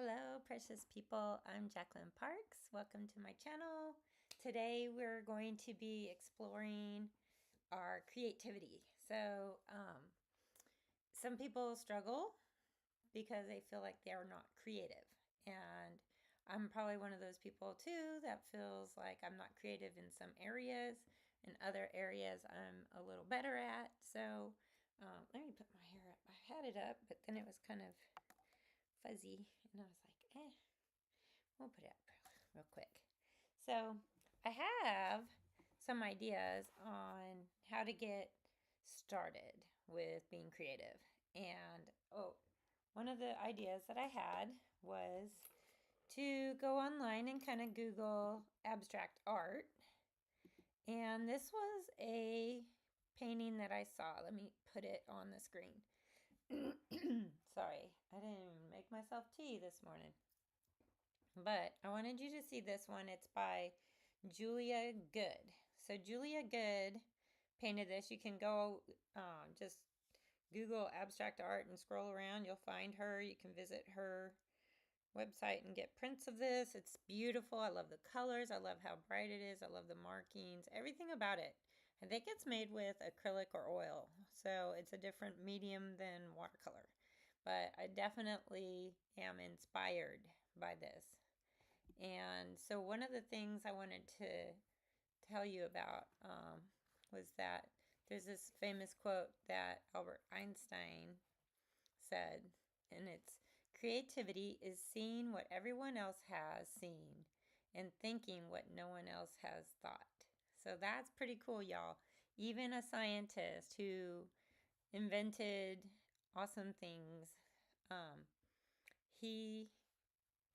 Hello, precious people. I'm Jacqueline Parks. Welcome to my channel. Today we're going to be exploring our creativity. So, some people struggle because they feel like they're not creative. And I'm probably one of those people too that feels like I'm not creative in some areas. In other areas, I'm a little better at. So, let me put my hair up. I had it up, but then it was kind of fuzzy, and I was like, we'll put it up real quick. So I have some ideas on how to get started with being creative. And one of the ideas that I had was to go online and kind of Google abstract art. And this was a painting that I saw. Let me put it on the screen. Sorry, I didn't even make myself tea this morning. But I wanted you to see this one. It's by Julia Good. So Julia Good painted this. You can go just Google abstract art and scroll around. You'll find her. You can visit her website and get prints of this. It's beautiful. I love the colors. I love how bright it is. I love the markings. Everything about it. I think it's made with acrylic or oil. So it's a different medium than watercolor. But I definitely am inspired by this. And so one of the things I wanted to tell you about was that there's this famous quote that Albert Einstein said, and it's, creativity is seeing what everyone else has seen and thinking what no one else has thought. So that's pretty cool, y'all. Even a scientist who invented awesome things, he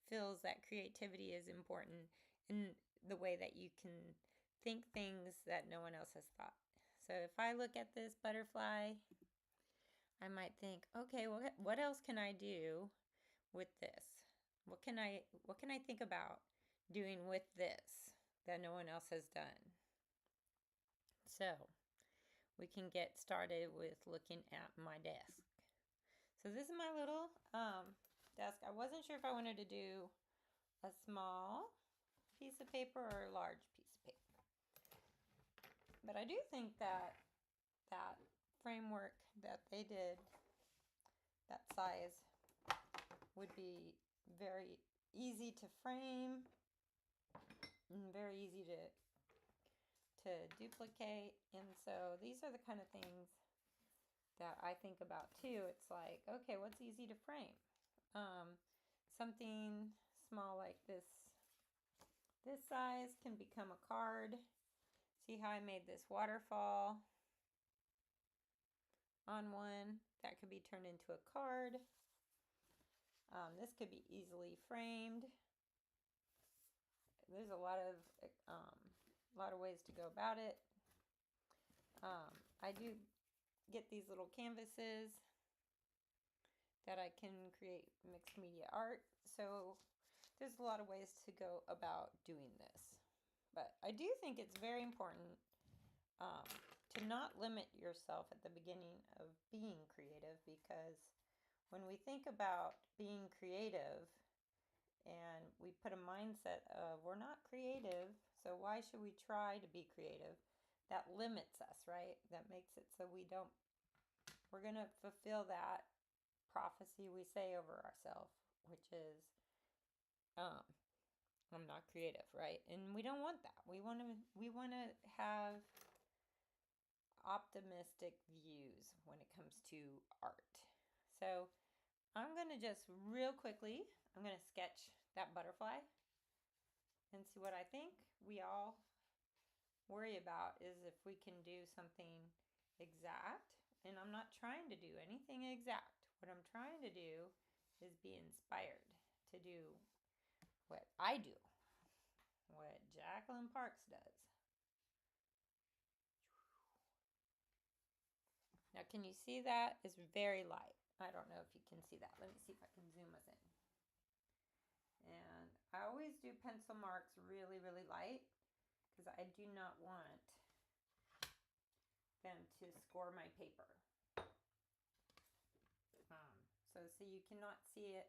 feels that creativity is important in the way that you can think things that no one else has thought. So if I look at this butterfly, I might think, okay, well, what else can I do with this? What can I think about doing with this that no one else has done? So we can get started with looking at my desk. So this is my little desk. I wasn't sure if I wanted to do a small piece of paper or a large piece of paper. But I do think that that framework that they did, that size, would be very easy to frame and very easy to duplicate. And so these are the kind of things that I think about too. It's like, okay, what's easy to frame? Something small like this size can become a card. See how I made this waterfall on one? That could be turned into a card. This could be easily framed. There's a lot of ways to go about it. I do get these little canvases that I can create mixed media art. So there's a lot of ways to go about doing this. But I do think it's very important to not limit yourself at the beginning of being creative, because when we think about being creative and we put a mindset of we're not creative, so why should we try to be creative? That limits us, right? That makes it so we're going to fulfill that prophecy we say over ourselves, which is, I'm not creative, right? And we don't want that. We want to have optimistic views when it comes to art. So I'm going to just real quickly, I'm going to sketch that butterfly and see what I think. We all worry about is if we can do something exact. And I'm not trying to do anything exact. What I'm trying to do is be inspired to do what I do, what Jacqueline Parks does. Now, can you see that? It's very light. I don't know if you can see that. Let me see if I can zoom us in. And I always do pencil marks really, really light because I do not want them to score my paper. So you cannot see it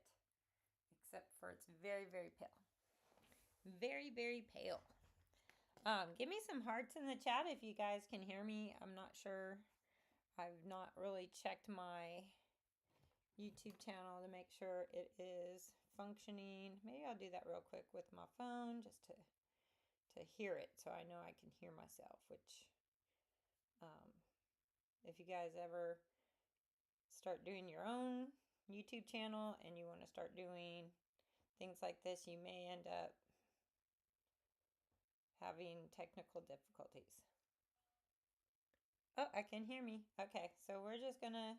except for it's very, very pale. Very, very pale. Give me some hearts in the chat if you guys can hear me. I'm not sure. I've not really checked my YouTube channel to make sure it is functioning. Maybe I'll do that real quick with my phone just to hear it so I know I can hear myself, which if you guys ever start doing your own YouTube channel and you want to start doing things like this, you may end up having technical difficulties. Oh, I can hear me. Okay, so we're just gonna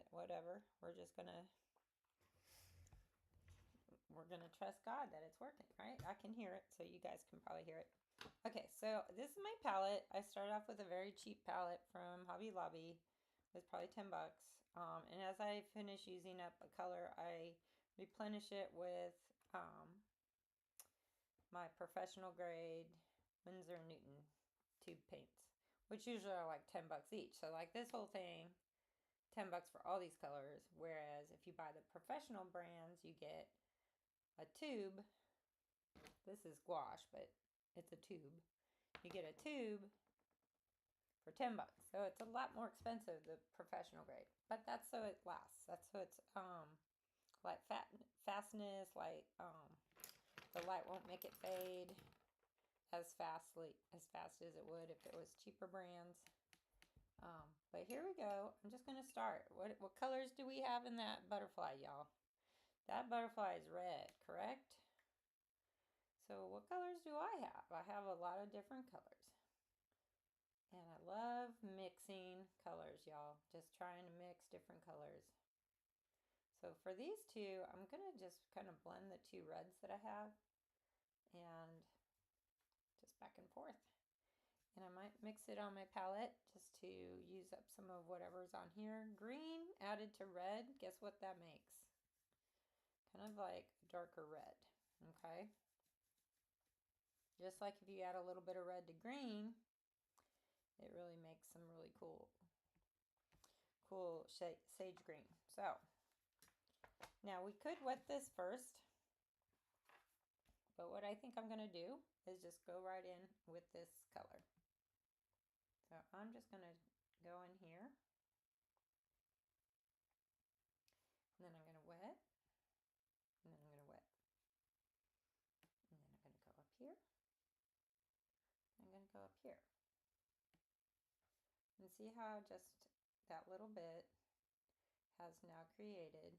whatever. We're gonna trust God that it's working, right? I can hear it, so you guys can probably hear it. Okay, so this is my palette. I started off with a very cheap palette from Hobby Lobby. It was probably $10. And as I finish using up a color, I replenish it with my professional grade Winsor & Newton tube paints, which usually are like $10 each. So like this whole thing, $10 for all these colors. Whereas if you buy the professional brands, you get a tube. This is gouache, but it's a tube. You get a tube for $10. So it's a lot more expensive, the professional grade. But that's so it lasts. That's so it's like fastness, like the light won't make it fade as fast as it would if it was cheaper brands. But here we go. I'm just gonna start. What colors do we have in that butterfly, y'all? That butterfly is red, correct? So what colors do I have? I have a lot of different colors. And I love mixing colors, y'all. Just trying to mix different colors. So for these two, I'm gonna just kind of blend the two reds that I have and just back and forth. And I might mix it on my palette just to use up some of whatever's on here. Green added to red, guess what that makes? Kind of like darker red, okay? Just like if you add a little bit of red to green, it really makes some really cool sage green. So now we could wet this first, but what I think I'm gonna do is just go right in with this color. So I'm just gonna go in here, and then I'm gonna wet, and then I'm gonna wet, and then I'm gonna go up here, I'm gonna go up here, and see how just that little bit has now created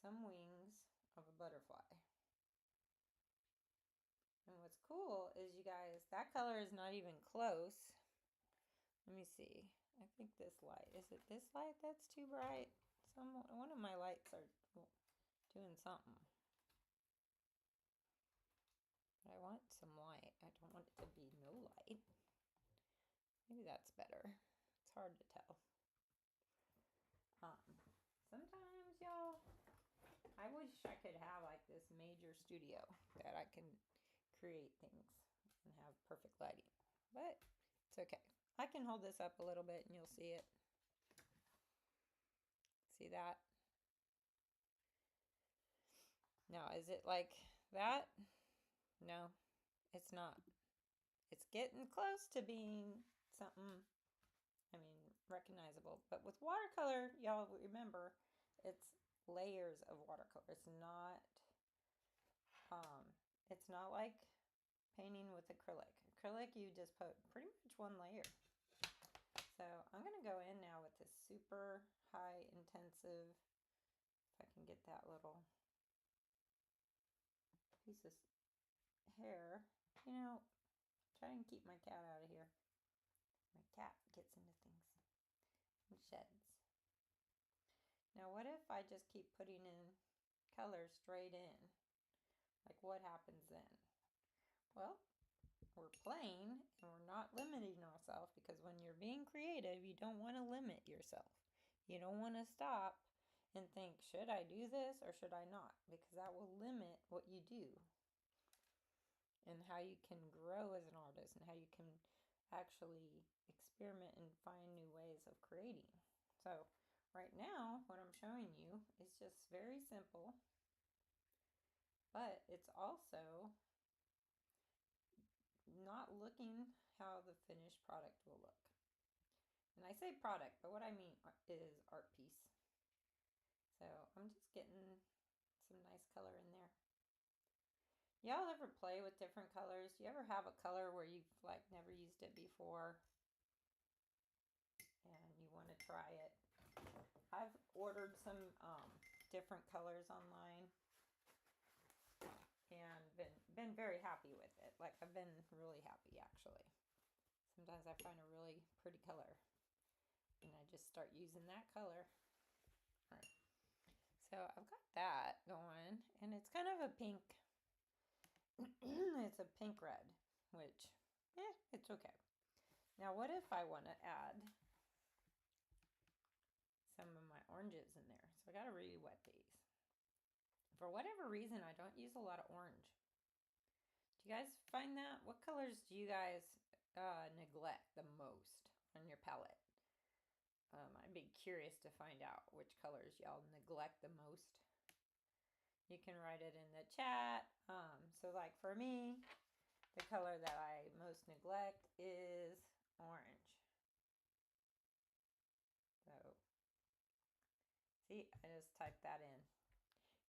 some wings of a butterfly. And what's cool is, you guys, that color is not even close. Let me see. I think this light, is it this light that's too bright? One of my lights are doing something. I want some light. I don't want it to be no light. Maybe that's better. It's hard to tell. Sometimes, y'all, I wish I could have like this major studio that I can create things and have perfect lighting, but it's okay. I can hold this up a little bit and you'll see it. See that? Now, is it like that? No, it's not. It's getting close to being something, I mean, recognizable. But with watercolor, y'all remember, it's layers of watercolor. It's not like painting with acrylic. Acrylic, you just put pretty much one layer. So I'm going to go in now with this super high intensive, if I can get that little piece of hair. You know, try and keep my cat out of here. My cat gets into things and sheds. Now what if I just keep putting in color straight in? Like, what happens then? Well, we're playing and we're not limiting ourselves, because when you're being creative, you don't want to limit yourself. You don't want to stop and think, should I do this or should I not? Because that will limit what you do and how you can grow as an artist and how you can actually experiment and find new ways of creating. So right now, what I'm showing you is just very simple, but it's also not looking how the finished product will look. And I say product, but what I mean is art piece. So I'm just getting some nice color in there. Y'all ever play with different colors? Do you ever have a color where you've like never used it before and you want to try it? I've ordered some different colors online and been very happy with it. Like I've been really happy actually. Sometimes I find a really pretty color and I just start using that color. All right. So I've got that going and it's kind of a pink. It's a pink red, which, it's okay. Now what if I want to add some of my oranges in there? So I got to re-wet these. For whatever reason, I don't use a lot of orange. Do you guys find that? What colors do you guys neglect the most on your palette? I'd be curious to find out which colors y'all neglect the most. You can write it in the chat. So like for me, the color that I most neglect is orange. So, see, I just typed that in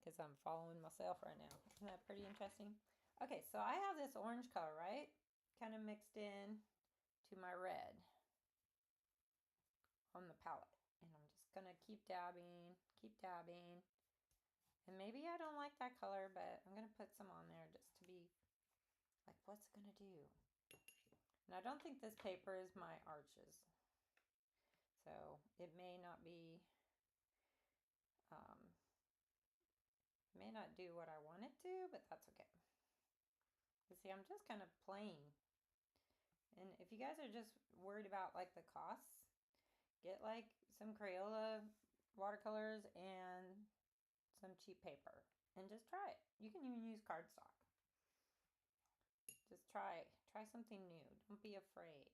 because I'm following myself right now. Isn't that pretty interesting? Okay, so I have this orange color, right? Kind of mixed in to my red on the palette. And I'm just going to keep dabbing. And maybe I don't like that color, but I'm going to put some on there just to be like, what's it going to do? And I don't think this paper is my arches. So it may not be, may not do what I want it to, but that's okay. But see, I'm just kind of playing. And if you guys are just worried about like the costs, get like some Crayola watercolors and some cheap paper and just try it. You can even use cardstock. Just try something new. Don't be afraid.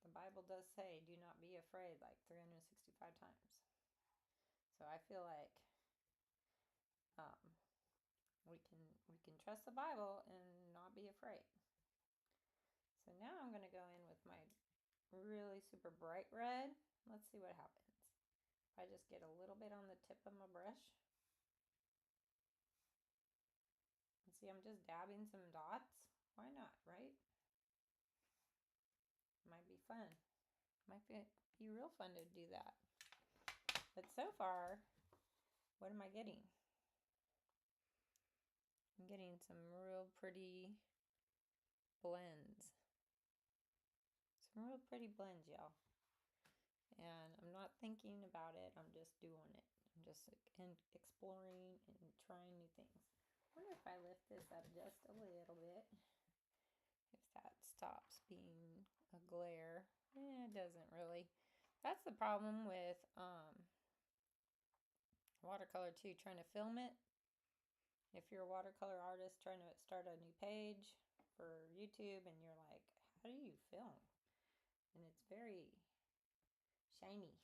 The Bible does say, do not be afraid, like 365 times. So I feel like we can trust the Bible and not be afraid. So now I'm going to go in with my really super bright red. Let's see what happens. If I just get a little bit on the tip of my brush. And see, I'm just dabbing some dots. Why not, right? Might be fun. Might be real fun to do that. But so far, what am I getting? I'm getting some real pretty blends. Some real pretty blends, y'all. And I'm not thinking about it. I'm just doing it. I'm just exploring and trying new things. I wonder if I lift this up just a little bit, if that stops being a glare. It doesn't really. That's the problem with watercolor too, trying to film it. If you're a watercolor artist trying to start a new page for YouTube and you're like, how do you film? And it's very shiny.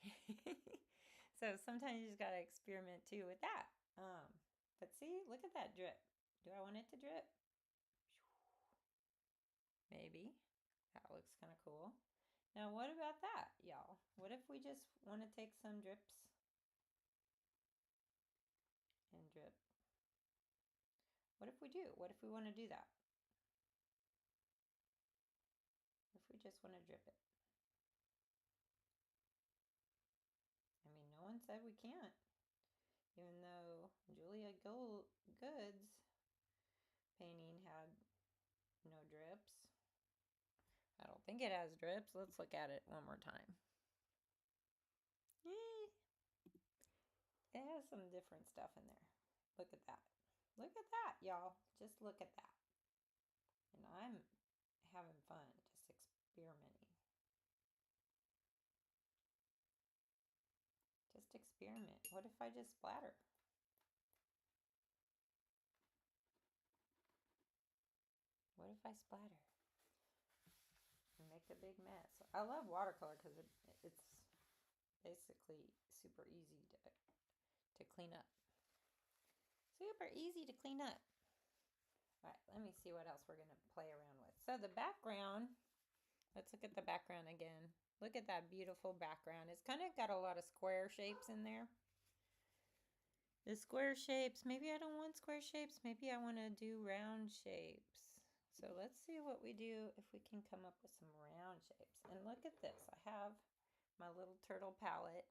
So sometimes you just got to experiment too with that. But see, look at that drip. Do I want it to drip? Maybe. That looks kind of cool. Now, what about that, y'all? What if we just want to take some drips and drip? What if we do? What if we want to do that? What if we just want to drip it? I mean, no one said we can't. Even though Julia Good's painting had no drips. I don't think it has drips. Let's look at it one more time. It has some different stuff in there. Look at that. Look at that, y'all. Just look at that. And I'm having fun just experimenting. Just experiment. What if I just splatter? What if I splatter? And make a big mess. I love watercolor because it's basically super easy to clean up. Super easy to clean up. All right, let me see what else we're going to play around with. So the background, let's look at the background again. Look at that beautiful background. It's kind of got a lot of square shapes in there. The square shapes, maybe I don't want square shapes. Maybe I want to do round shapes. So let's see what we do if we can come up with some round shapes. And look at this. I have my little turtle palette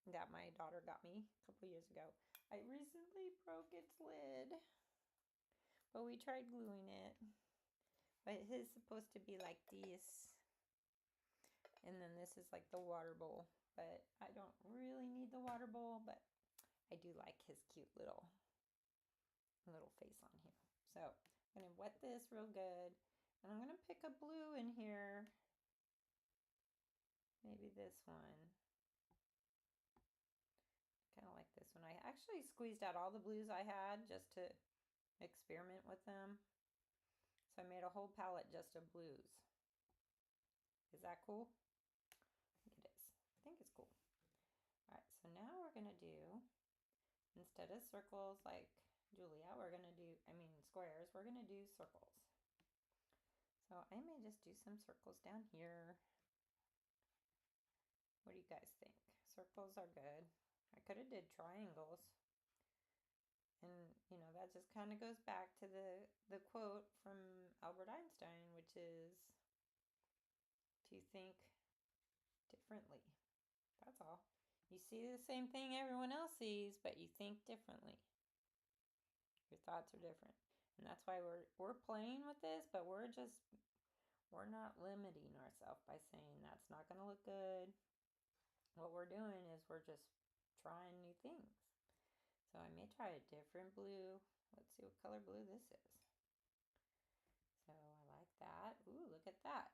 that my daughter got me a couple years ago. I recently broke its lid, but we tried gluing it. But it is supposed to be like this. And then this is like the water bowl. But I don't really need the water bowl, but I do like his cute little face on here. So I'm going to wet this real good. And I'm going to pick a blue in here. Maybe this one. Kind of like this one. I actually squeezed out all the blues I had just to experiment with them. So I made a whole palette just of blues. Is that cool? It is. I think it's cool. All right, so now we're going to do, instead of circles like Julia, we're going to do, squares, we're going to do circles. So I may just do some circles down here. What do you guys think? Circles are good. I could have did triangles. And, that just kind of goes back to the quote from Albert Einstein, which is to think differently. That's all. You see the same thing everyone else sees, but you think differently. Your thoughts are different. And that's why we're playing with this, but we're not limiting ourselves by saying that's not going to look good. What we're doing is we're just trying new things. So I may try a different blue. Let's see what color blue this is. So I like that. Ooh, look at that.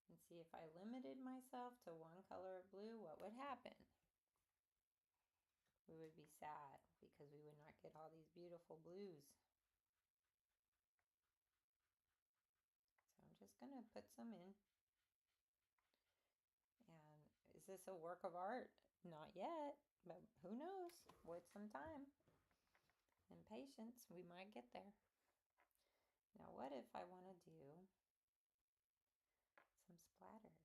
And see if I limited myself to one color of blue, what would happen? We would be sad because we would not get all these beautiful blues. So I'm just going to put some in. And is this a work of art? Not yet, but who knows? With some time and patience, we might get there. Now, what if I want to do some splatters?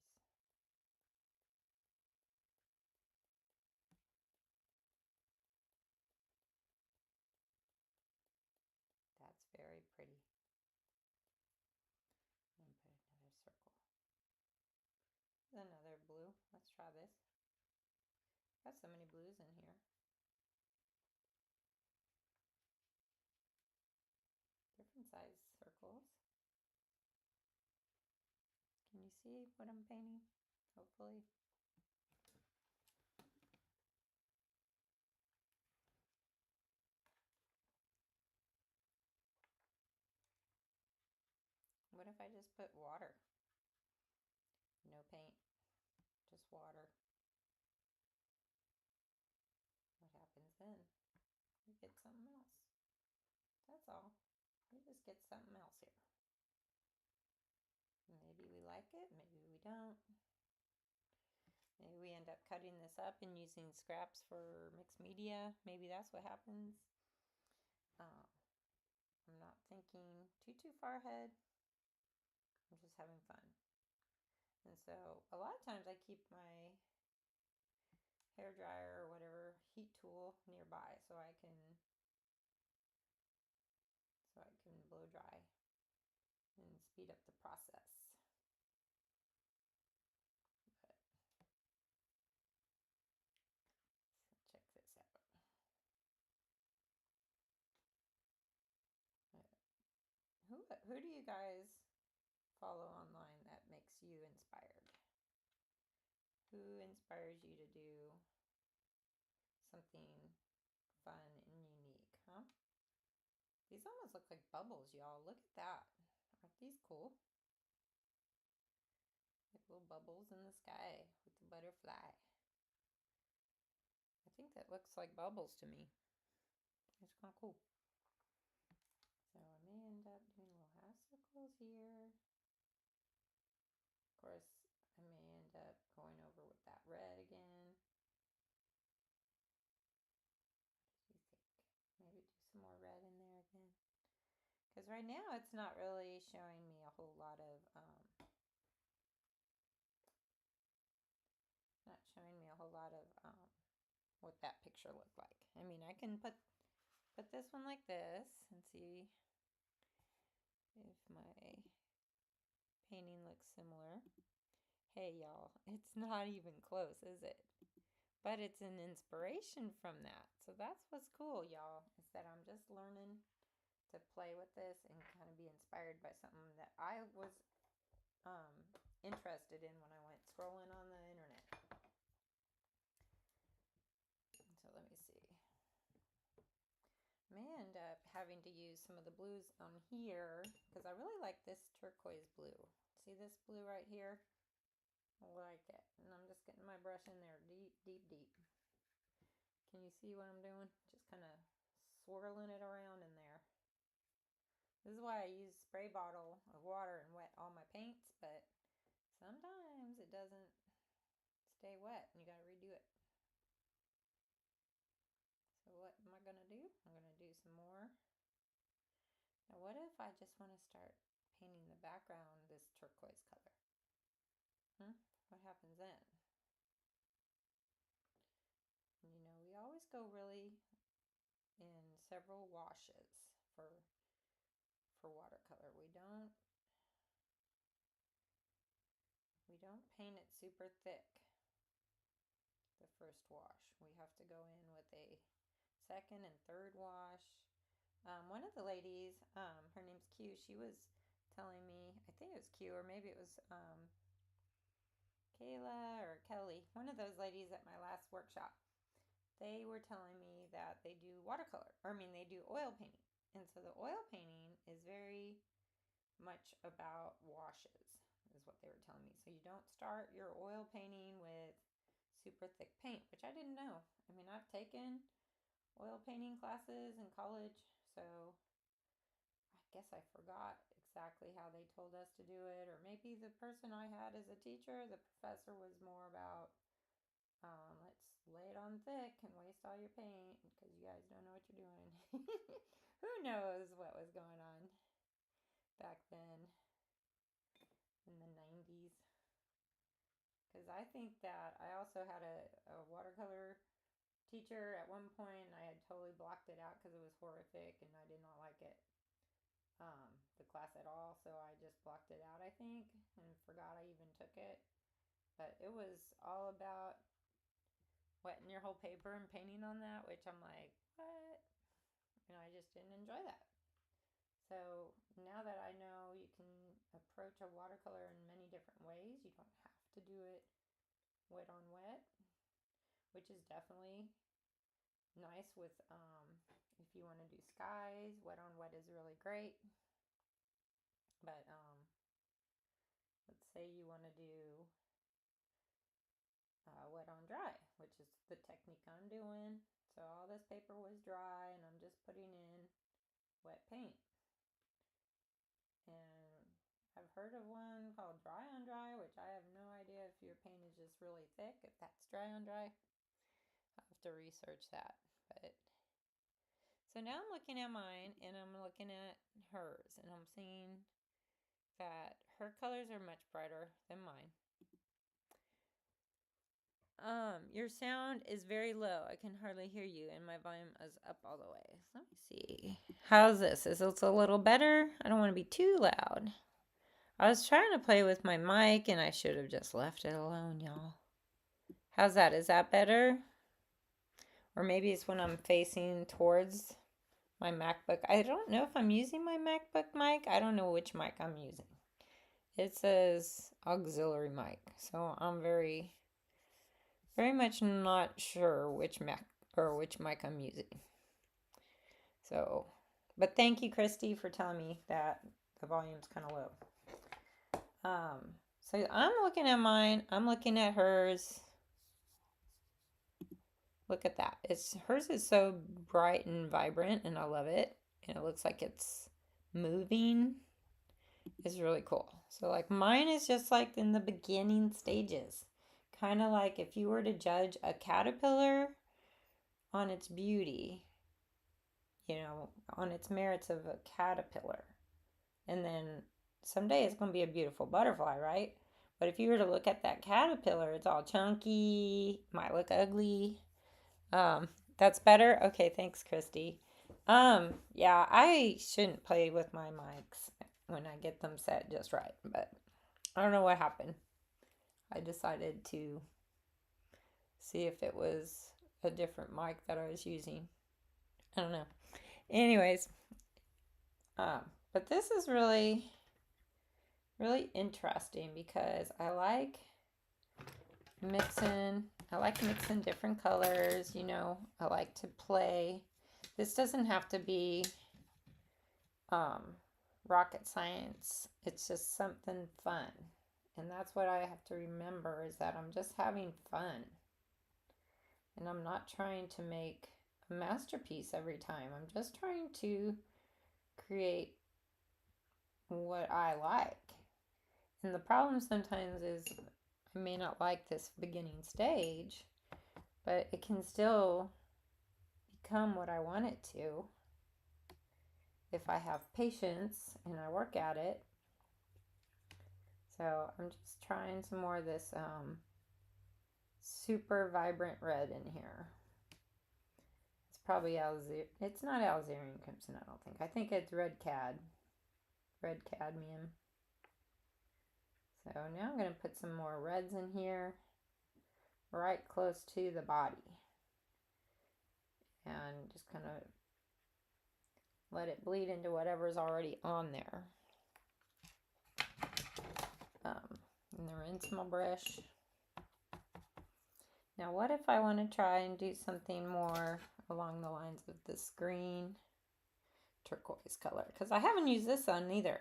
That's very pretty. I'm going to put another circle. Another blue. Let's try this. Got so many blues in here. Different size circles. Can you see what I'm painting? Hopefully. What if I just put water? No paint, just water. What happens then? We get something else. That's all. We just get something else here. Maybe we like it, maybe we don't. Maybe we end up cutting this up and using scraps for mixed media. Maybe that's what happens. I'm not thinking too far ahead. I'm just having fun. And so a lot of times I keep my hair dryer or whatever heat tool nearby so I can blow dry and speed up the process. But check this out. Who do you guys follow online that makes you inspired? Who inspires you to do something fun and unique, huh? These almost look like bubbles, y'all. Look at that. Aren't these cool? Like little bubbles in the sky with the butterfly. I think that looks like bubbles to me. It's kind of cool. So I may end up doing little half circles here. Of course, I may end up right now it's not really showing me a whole lot of, what that picture looked like. I mean, I can put this one like this and see if my painting looks similar. Hey, y'all, it's not even close, is it? But it's an inspiration from that. So that's what's cool, y'all, is that I'm just learning to play with this and kind of be inspired by something that I was interested in when I went scrolling on the internet. So let me see. I may end up having to use some of the blues on here because I really like this turquoise blue. See this blue right here? I like it. And I'm just getting my brush in there deep, deep, deep. Can you see what I'm doing? Just kind of swirling it around in there. This is why I use spray bottle of water and wet all my paints, but sometimes it doesn't stay wet and you gotta redo it. So what am I gonna do? I'm gonna do some more. Now what if I just want to start painting the background this turquoise color? What happens then? You know, we always go really in several washes for watercolor. We don't paint it super thick the first wash. We have to go in with a second and third wash. One of the ladies, her name's Q, she was telling me, I think it was Q or maybe it was Kayla or Kelly, one of those ladies at my last workshop. They were telling me that they do they do oil painting. And so the oil painting is very much about washes, is what they were telling me. So you don't start your oil painting with super thick paint, which I didn't know. I mean, I've taken oil painting classes in college, so I guess I forgot exactly how they told us to do it. Or maybe the person I had as a teacher, the professor, was more about let's lay it on thick and waste all your paint because you guys don't know what you're doing. Who knows what was going on back then in the 90s? Because I think that I also had a watercolor teacher at one point, and I had totally blocked it out because it was horrific and I did not like it, the class at all. So I just blocked it out, I think, and forgot I even took it. But it was all about wetting your whole paper and painting on that, which I'm like, what? And I just didn't enjoy that. So now that I know you can approach a watercolor in many different ways, you don't have to do it wet on wet, which is definitely nice with if you want to do skies. Wet on wet is really great. But let's say you want to do wet on dry, which is the technique I'm doing. So all this paper was dry and I'm just putting in wet paint. And I've heard of one called dry on dry, which I have no idea if your paint is just really thick, if that's dry on dry. I'll have to research that. But so now I'm looking at mine and I'm looking at hers and I'm seeing that her colors are much brighter than mine. Your sound is very low. I can hardly hear you, and my volume is up all the way. So let me see. How's this? Is this a little better? I don't want to be too loud. I was trying to play with my mic, and I should have just left it alone, y'all. How's that? Is that better? Or maybe it's when I'm facing towards my MacBook. I don't know if I'm using my MacBook mic. I don't know which mic I'm using. It says auxiliary mic, so I'm very much not sure which mic I'm using. So, but thank you, Christy, for telling me that the volume's kind of low. So I'm looking at mine. I'm looking at hers. Look at that. Hers is so bright and vibrant, and I love it. And it looks like it's moving. It's really cool. So like mine is just like in the beginning stages. Kind of like if you were to judge a caterpillar on its beauty, on its merits of a caterpillar. And then someday it's going to be a beautiful butterfly, right? But if you were to look at that caterpillar, it's all chunky, might look ugly. That's better? Okay, thanks, Christy. Yeah, I shouldn't play with my mics when I get them set just right, but I don't know what happened. I decided to see if it was a different mic that I was using. I don't know. Anyways, but this is really, really interesting because I like mixing different colors. You know, I like to play. This doesn't have to be rocket science. It's just something fun. And that's what I have to remember, is that I'm just having fun. And I'm not trying to make a masterpiece every time. I'm just trying to create what I like. And the problem sometimes is I may not like this beginning stage, but it can still become what I want it to if I have patience and I work at it. So I'm just trying some more of this super vibrant red in here. It's probably it's not Alzerian crimson, I don't think. I think it's red cadmium. So now I'm going to put some more reds in here, right close to the body. And just kind of let it bleed into whatever's already on there. And then rinse my brush. Now what if I want to try and do something more along the lines of this green turquoise color? Because I haven't used this on either.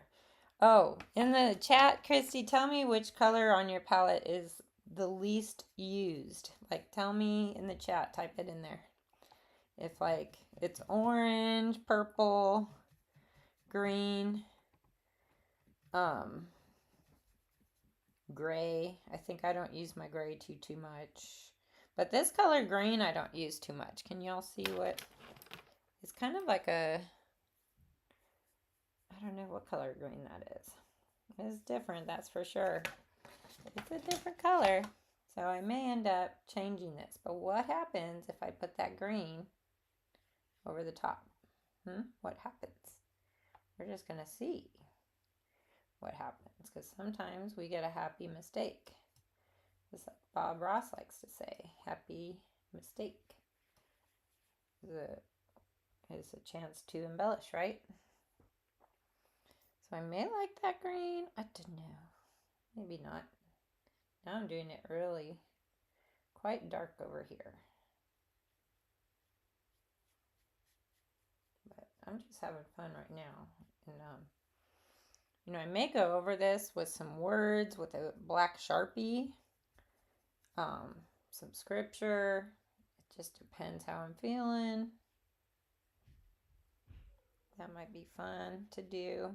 Oh, in the chat, Christy, tell me which color on your palette is the least used. Like, tell me in the chat, type it in there. If like it's orange, purple, green, gray. I think I don't use my gray too much. But this color green I don't use too much. Can y'all see what? It's kind of like a, I don't know what color green that is. It's different, that's for sure. It's a different color. So I may end up changing this. But what happens if I put that green over the top? What happens? We're just going to see what happens, because sometimes we get a happy mistake. Just like Bob Ross likes to say, happy mistake is a chance to embellish, right? So I may like that green. I don't know. Maybe not. Now I'm doing it really quite dark over here. But I'm just having fun right now. And you know, I may go over this with some words with a black Sharpie, some scripture. It just depends how I'm feeling. That might be fun to do.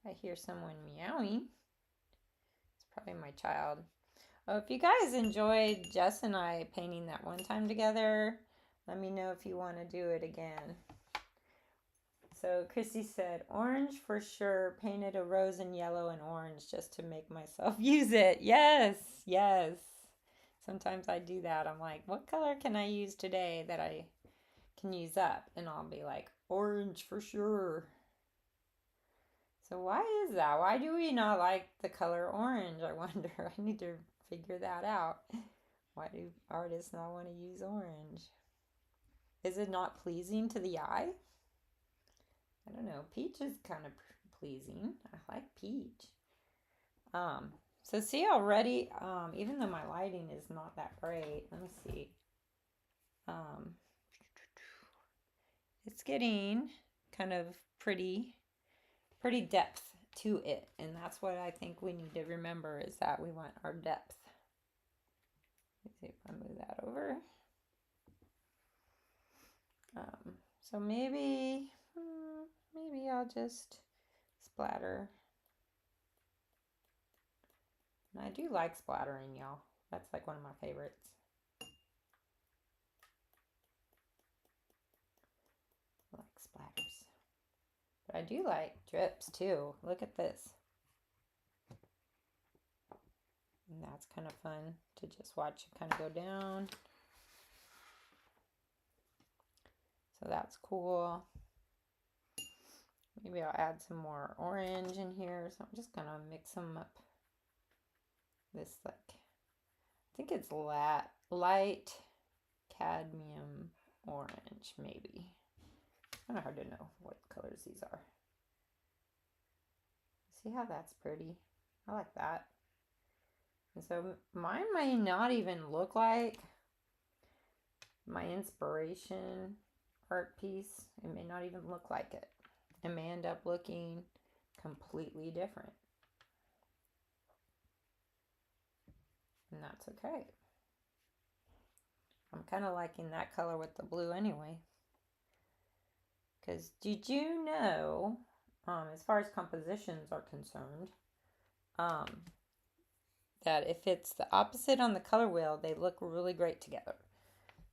I hear someone meowing. It's probably my child. Oh, if you guys enjoyed Jess and I painting that one time together, let me know if you want to do it again. So Chrissy said, orange for sure. Painted a rose in yellow and orange just to make myself use it. Yes, yes. Sometimes I do that. I'm like, what color can I use today that I can use up? And I'll be like, orange for sure. So why is that? Why do we not like the color orange? I wonder. I need to figure that out. Why do artists not want to use orange? Is it not pleasing to the eye? I don't know. Peach is kind of pleasing. I like peach. So see already, even though my lighting is not that great, let me see. It's getting kind of pretty depth to it. And that's what I think we need to remember, is that we want our depth. Let's see if I move that over. So maybe I'll just splatter. And I do like splattering, y'all. That's like one of my favorites. I like splatters. But I do like drips too. Look at this. And that's kind of fun to just watch it kind of go down. So that's cool. Maybe I'll add some more orange in here. So I'm just going to mix them up. This, like, I think it's light cadmium orange, maybe. It's kind of hard to know what colors these are. See how that's pretty? I like that. And so mine may not even look like my inspiration art piece. It may not even look like it. It may end up looking completely different. And that's okay. I'm kind of liking that color with the blue anyway. Because did you know, as far as compositions are concerned, that if it's the opposite on the color wheel, they look really great together.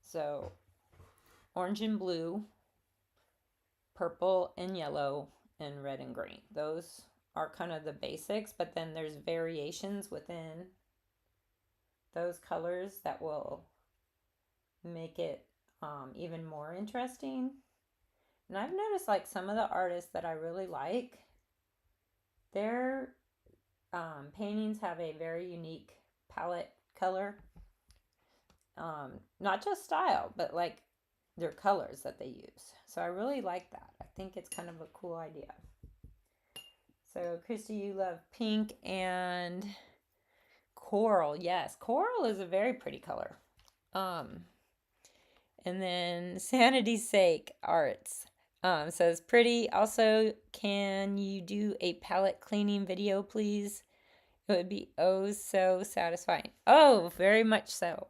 So orange and blue, purple and yellow, and red and green. Those are kind of the basics, but then there's variations within those colors that will make it even more interesting. And I've noticed like some of the artists that I really like, their paintings have a very unique palette color. Not just style, but like their colors that they use. So I really like that. I think it's kind of a cool idea. So Christy, you love pink and coral. Yes, coral is a very pretty color. And then Sanity's Sake Arts says, pretty. Also, can you do a palette cleaning video, please? It would be oh so satisfying. Oh, very much so.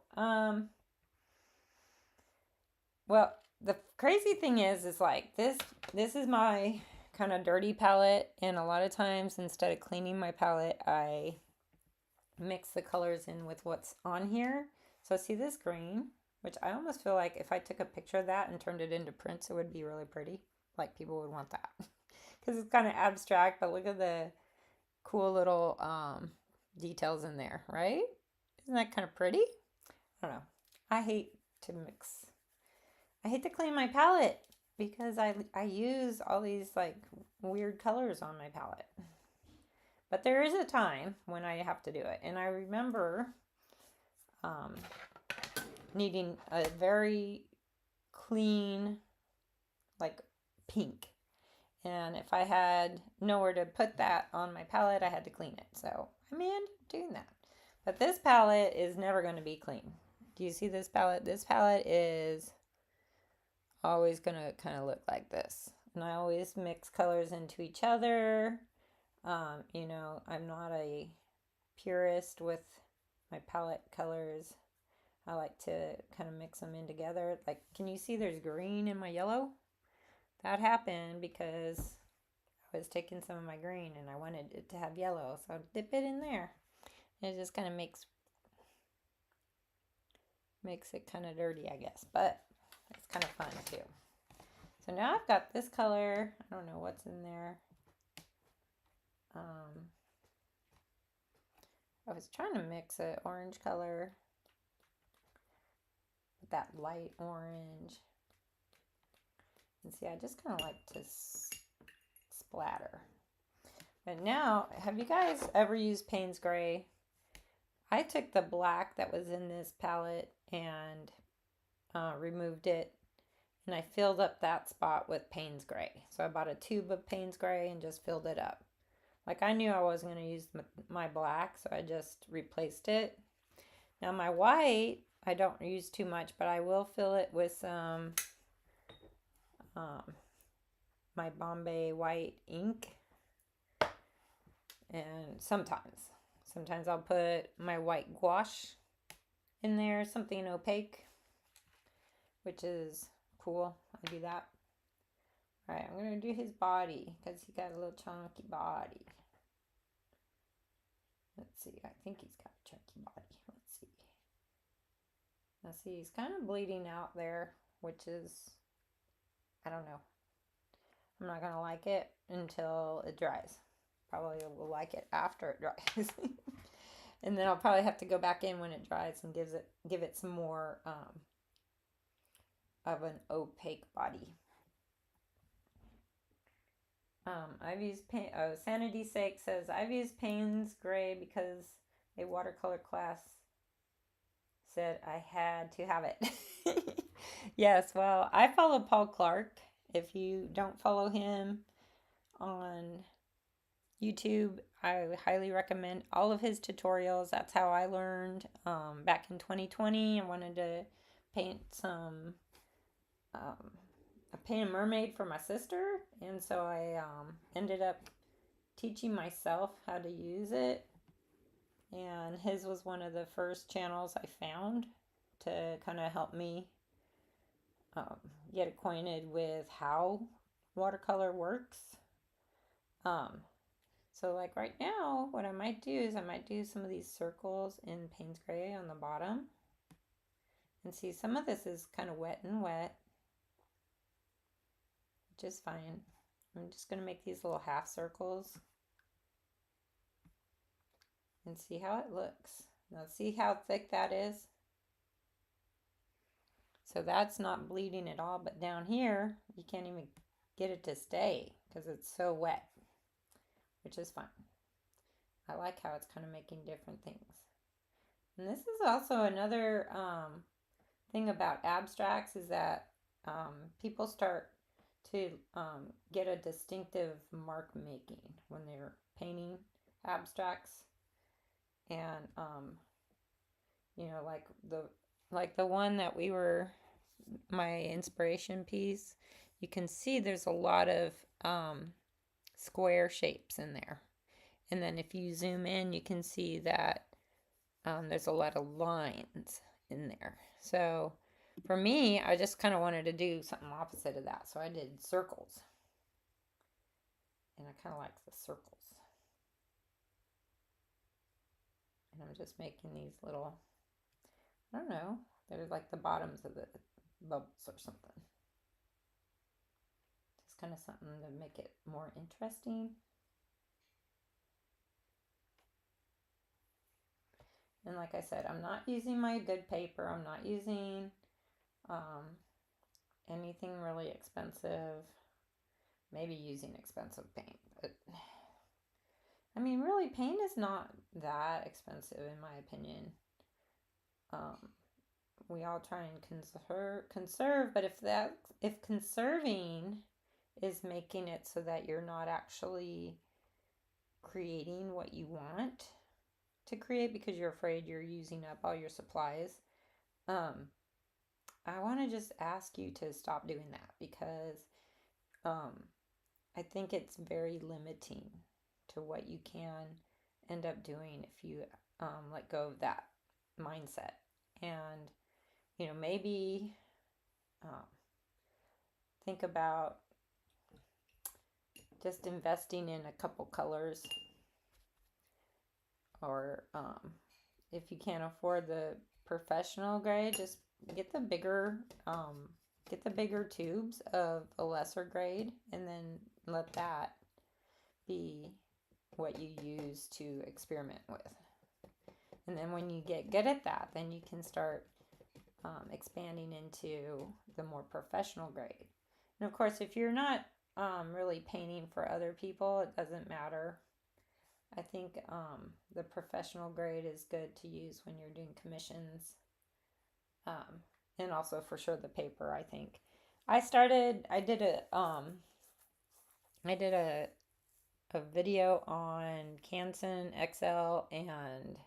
Well, the crazy thing is like this is my kind of dirty palette, and a lot of times instead of cleaning my palette, I mix the colors in with what's on here. So see this green, which I almost feel like if I took a picture of that and turned it into prints, it would be really pretty. Like people would want that because it's kind of abstract, but look at the cool little details in there, right? Isn't that kind of pretty? I don't know. I hate to clean my palette because I use all these like weird colors on my palette. But there is a time when I have to do it. And I remember needing a very clean, like pink. And if I had nowhere to put that on my palette, I had to clean it. So I may end up doing that. But this palette is never going to be clean. Do you see this palette? This palette is always going to kind of look like this. And I always mix colors into each other. You know, I'm not a purist with my palette colors. I like to kind of mix them in together. Like, can you see there's green in my yellow? That happened because I was taking some of my green and I wanted it to have yellow. So I dip it in there. And it just kind of makes it kind of dirty, I guess. But it's kind of fun too. So now I've got this color. I don't know what's in there. I was trying to mix an orange color with that light orange. And see, I just kind of like to splatter. But now, have you guys ever used Payne's Gray? I took the black that was in this palette and removed it. And I filled up that spot with Payne's Gray. So I bought a tube of Payne's Gray and just filled it up. Like I knew I wasn't going to use my black, so I just replaced it. Now my white, I don't use too much, but I will fill it with some my Bombay white ink. And sometimes I'll put my white gouache in there, something opaque, which is cool. I do that. All right, I'm going to do his body because he got a little chunky body. Let's see. I think he's got a chunky body. Let's see. Now see, he's kind of bleeding out there, which is, I don't know. I'm not going to like it until it dries. Probably will like it after it dries. And then I'll probably have to go back in when it dries and give it some more of an opaque body. I've used paint. Oh, Sanity's Sake says I've used Payne's Gray because a watercolor class said I had to have it. Yes, well, I follow Paul Clark. If you don't follow him on YouTube, I highly recommend all of his tutorials. That's how I learned. Back in 2020, I wanted to paint I painted a mermaid for my sister, and so I ended up teaching myself how to use it. And his was one of the first channels I found to kind of help me get acquainted with how watercolor works. So like right now, what I might do is I might do some of these circles in Payne's Gray on the bottom. And see, some of this is kind of wet, which is fine. I'm just going to make these little half circles and see how it looks. Now see how thick that is? So that's not bleeding at all, but down here, you can't even get it to stay because it's so wet, which is fine. I like how it's kind of making different things. And this is also another thing about abstracts is that people start to get a distinctive mark making when they're painting abstracts. And you know, like the one that we were, my inspiration piece, you can see there's a lot of square shapes in there. And then if you zoom in, you can see that there's a lot of lines in there. So for me, I just kind of wanted to do something opposite of that. So I did circles. And I kind of like the circles. And I'm just making these little, I don't know, they're like the bottoms of the bubbles or something. Just kind of something to make it more interesting. And like I said, I'm not using my good paper. I'm not using anything really expensive. Maybe using expensive paint. But I mean, really, paint is not that expensive in my opinion. We all try and conserve, but if conserving is making it so that you're not actually creating what you want to create because you're afraid you're using up all your supplies, I want to just ask you to stop doing that because I think it's very limiting to what you can end up doing if you let go of that mindset. And, you know, maybe think about just investing in a couple colors, or if you can't afford the professional grade, just get the bigger tubes of a lesser grade, and then let that be what you use to experiment with. And then when you get good at that, then you can start expanding into the more professional grade. And of course, if you're not really painting for other people, it doesn't matter. I think the professional grade is good to use when you're doing commissions. And also for sure the paper, I think. I did a video on Canson XL and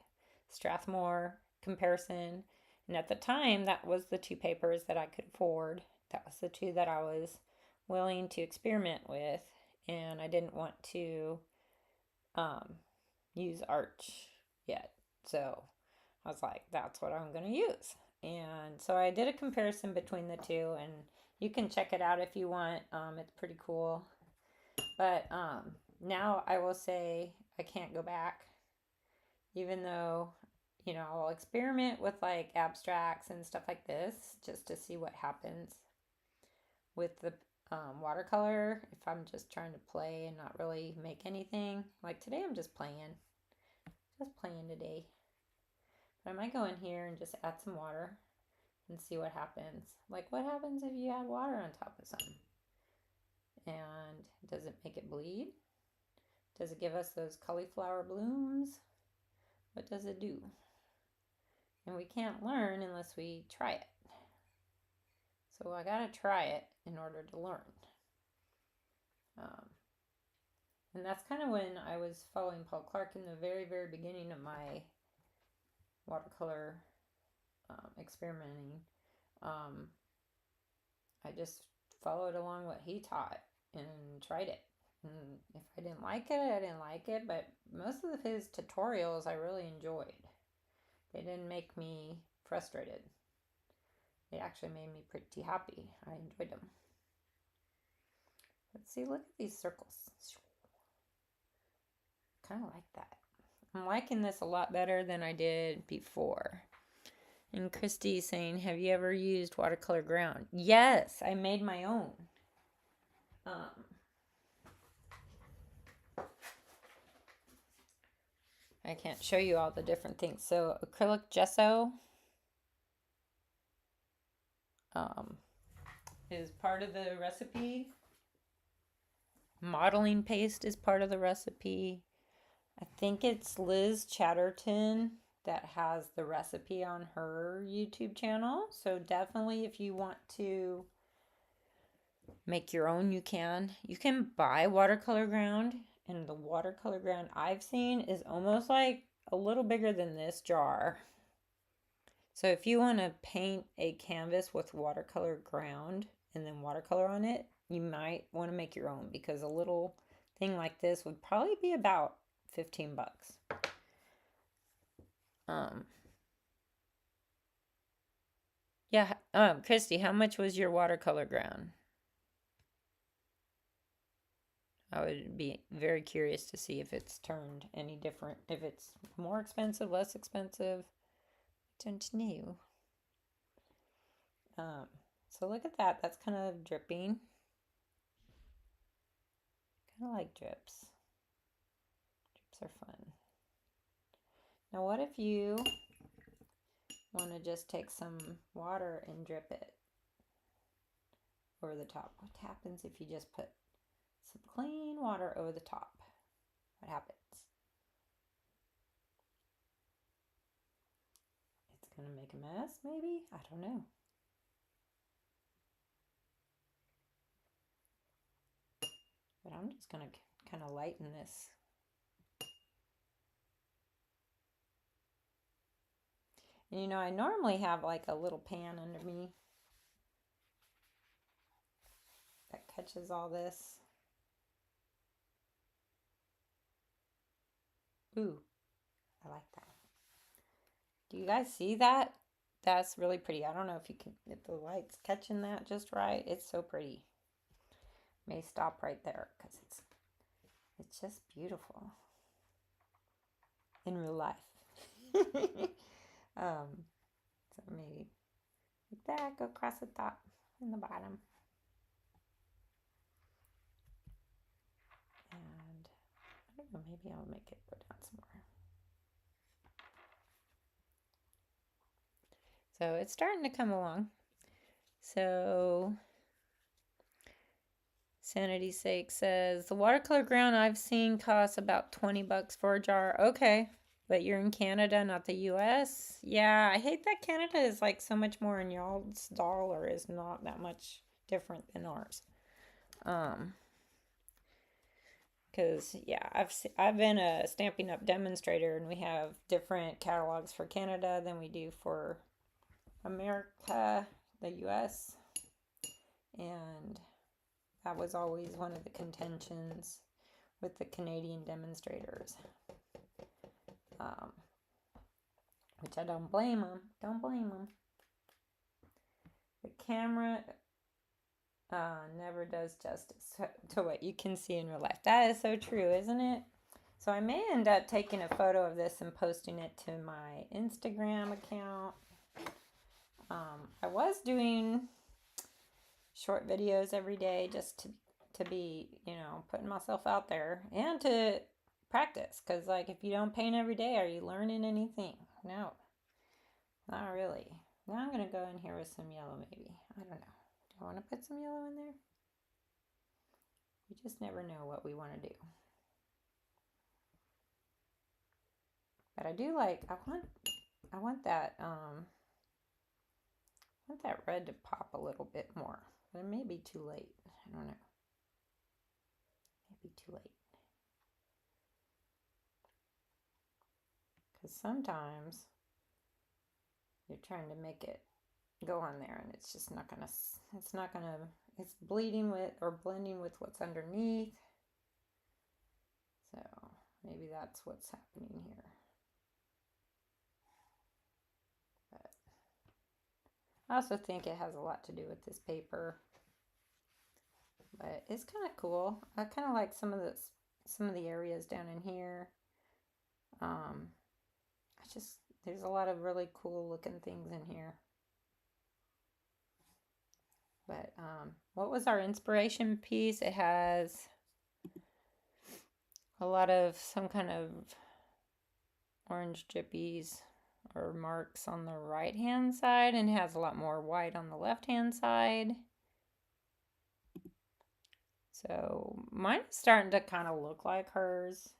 Strathmore comparison. And at the time, that was the two papers that I could afford. That was the two that I was willing to experiment with. And I didn't want to use Arch yet. So I was like, that's what I'm going to use. And so I did a comparison between the two, and you can check it out if you want. It's pretty cool. But now I will say I can't go back, even though, you know, I'll experiment with like abstracts and stuff like this just to see what happens with the watercolor if I'm just trying to play and not really make anything. Like today I'm just playing today. But I might go in here and just add some water and see what happens. Like what happens if you add water on top of something? And does it make it bleed? Does it give us those cauliflower blooms? What does it do? And we can't learn unless we try it. So I gotta try it in order to learn. And that's kind of when I was following Paul Clark in the very, very beginning of my watercolor experimenting. I just followed along what he taught and tried it. And if I didn't like it, I didn't like it. But most of his tutorials I really enjoyed. They didn't make me frustrated. They actually made me pretty happy. I enjoyed them. Let's see, look at these circles. Kind of like that. I'm liking this a lot better than I did before. And Christy's saying, have you ever used watercolor ground? Yes, I made my own. I can't show you all the different things. So acrylic gesso is part of the recipe. Modeling paste is part of the recipe. I think it's Liz Chatterton that has the recipe on her YouTube channel. So definitely if you want to make your own, you can. You can buy watercolor ground, and the watercolor ground I've seen is almost like a little bigger than this jar. So if you want to paint a canvas with watercolor ground and then watercolor on it, you might want to make your own, because a little thing like this would probably be about $15. Yeah, Christy, how much was your watercolor ground? I would be very curious to see if it's turned any different, if it's more expensive, less expensive. I don't know. So look at that. That's kind of dripping. Kind of like drips. Drips are fun. Now what if you want to just take some water and drip it over the top? What happens if you just put some clean water over the top? What happens? It's going to make a mess, maybe? I don't know. But I'm just going to kind of lighten this. And you know, I normally have like a little pan under me that catches all this. Ooh, I like that. Do you guys see that? That's really pretty. I don't know if you can, if the light's catching that just right. It's so pretty. May stop right there because it's just beautiful in real life. So maybe like that, go across the top and the bottom. And I don't know, maybe I'll make it go down some more. So it's starting to come along. So Sanity's Sake says, the watercolor ground I've seen costs about $20 for a jar. Okay, but you're in Canada, not the US. Yeah, I hate that Canada is like so much more, and y'all's dollar is not that much different than ours. Because yeah, I've been a Stampin' Up! Demonstrator, and we have different catalogs for Canada than we do for America, the US, and that was always one of the contentions with the Canadian demonstrators, which I don't blame them. Don't blame them. The camera never does justice to what you can see in real life. That is so true, isn't it? So I may end up taking a photo of this and posting it to my Instagram account. I was doing short videos every day just to be, putting myself out there and to practice. Because, like, if you don't paint every day, are you learning anything? No, not really. Now I'm going to go in here with some yellow, maybe. I don't know. Do I want to put some yellow in there? We just never know what we want to do. But I do like, I want that red to pop a little bit more. But it may be too late. I don't know. Maybe too late. Because sometimes you're trying to make it go on there and it's just not gonna, it's bleeding with or blending with what's underneath. So maybe that's what's happening here. But I also think it has a lot to do with this paper. But it's kind of cool. I kind of like some of the areas down in here. There's a lot of really cool looking things in here. But what was our inspiration piece? It has a lot of some kind of orange gyppies or marks on the right hand side, and it has a lot more white on the left hand side. So mine is starting to kind of look like hers,